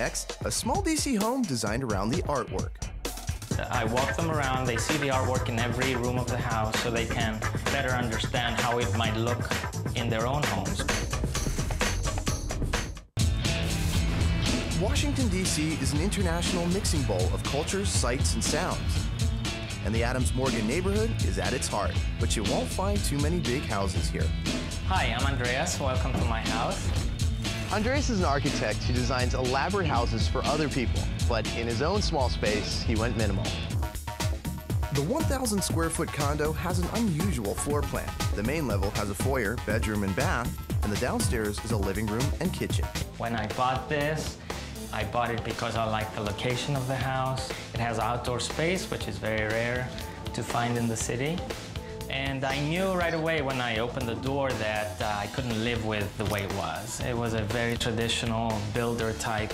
Next, a small DC home designed around the artwork. I walk them around, they see the artwork in every room of the house so they can better understand how it might look in their own homes. Washington, D.C. is an international mixing bowl of cultures, sights, and sounds. And the Adams Morgan neighborhood is at its heart, but you won't find too many big houses here. Hi, I'm Andreas. Welcome to my house. Andreas is an architect who designs elaborate houses for other people, but in his own small space, he went minimal. The 1,000 square foot condo has an unusual floor plan. The main level has a foyer, bedroom, and bath, and the downstairs is a living room and kitchen. When I bought this, I bought it because I like the location of the house. It has outdoor space, which is very rare to find in the city. And I knew right away when I opened the door that I couldn't live with the way it was. It was a very traditional builder type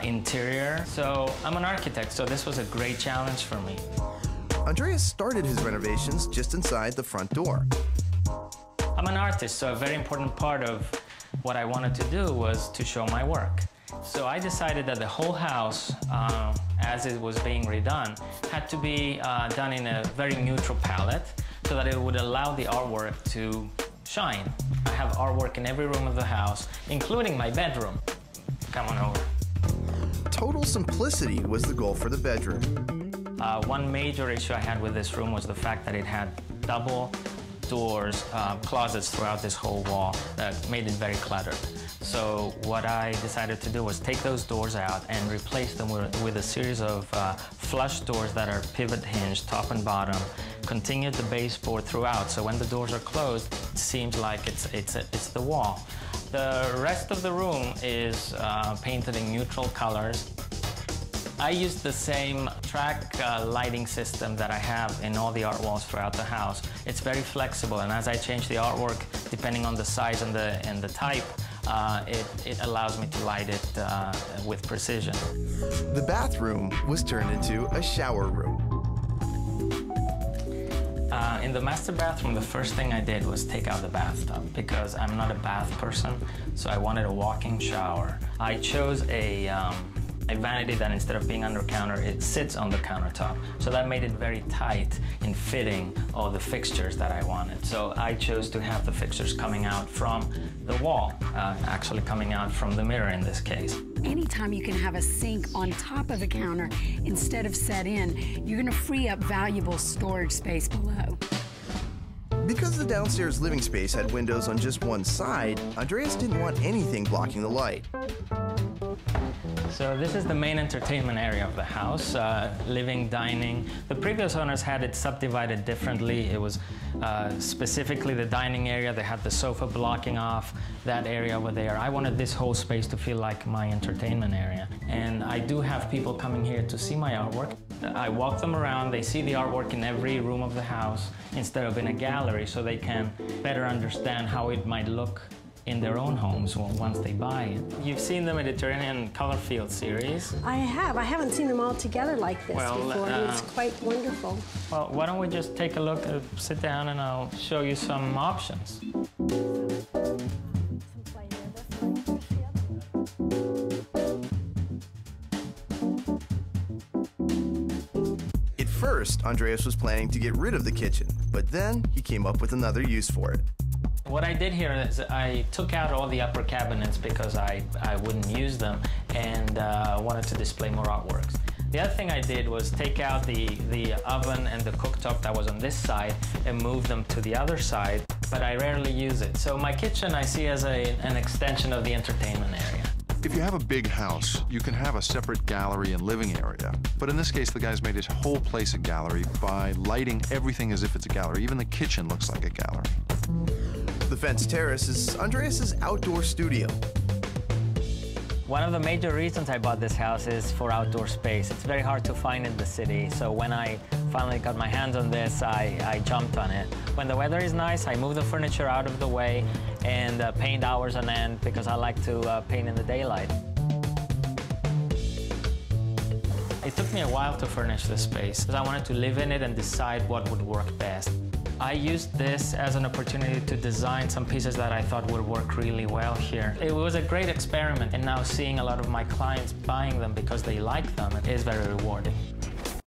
interior. So I'm an architect, so this was a great challenge for me. Andreas started his renovations just inside the front door. I'm an artist, so a very important part of what I wanted to do was to show my work. So I decided that the whole house, as it was being redone, had to be done in a very neutral palette so that it would allow the artwork to shine. I have artwork in every room of the house, including my bedroom. Come on over. Total simplicity was the goal for the bedroom. One major issue I had with this room was the fact that it had double doors, closets throughout this whole wall that made it very cluttered. So what I decided to do was take those doors out and replace them with a series of flush doors that are pivot hinged, top and bottom, continued the baseboard throughout. So when the doors are closed, it seems like it's the wall. The rest of the room is painted in neutral colors. I used the same track lighting system that I have in all the art walls throughout the house. It's very flexible, and as I change the artwork, depending on the size and the type, it allows me to light it with precision. The bathroom was turned into a shower room. In the master bathroom, the first thing I did was take out the bathtub because I'm not a bath person, so I wanted a walk-in shower. I chose a vanity that instead of being under counter, it sits on the countertop. So that made it very tight in fitting all the fixtures that I wanted. So I chose to have the fixtures coming out from the wall, actually coming out from the mirror in this case. Anytime you can have a sink on top of a counter instead of set in, you're gonna free up valuable storage space below. Because the downstairs living space had windows on just one side, Andreas didn't want anything blocking the light. So this is the main entertainment area of the house, living, dining. The previous owners had it subdivided differently. It was specifically the dining area. They had the sofa blocking off that area over there. I wanted this whole space to feel like my entertainment area. And I do have people coming here to see my artwork. I walk them around, they see the artwork in every room of the house instead of in a gallery so they can better understand how it might look in their own homes once they buy it. You've seen the Mediterranean color field series. I have. I haven't seen them all together like this before, and it's quite wonderful. Well, why don't we just take a look, sit down, and I'll show you some options. At first, Andreas was planning to get rid of the kitchen, but then he came up with another use for it. What I did here is I took out all the upper cabinets because I wouldn't use them and wanted to display more artworks. The other thing I did was take out the oven and the cooktop that was on this side and move them to the other side, but I rarely use it. So my kitchen I see as an extension of the entertainment area. If you have a big house, you can have a separate gallery and living area. But in this case, the guy's made his whole place a gallery by lighting everything as if it's a gallery. Even the kitchen looks like a gallery. The fenced terrace is Andreas's outdoor studio. One of the major reasons I bought this house is for outdoor space. It's very hard to find in the city, so when I finally got my hands on this, I jumped on it. When the weather is nice, I move the furniture out of the way and paint hours on end because I like to paint in the daylight. It took me a while to furnish this space because I wanted to live in it and decide what would work best. I used this as an opportunity to design some pieces that I thought would work really well here. It was a great experiment, and now seeing a lot of my clients buying them because they like them is very rewarding.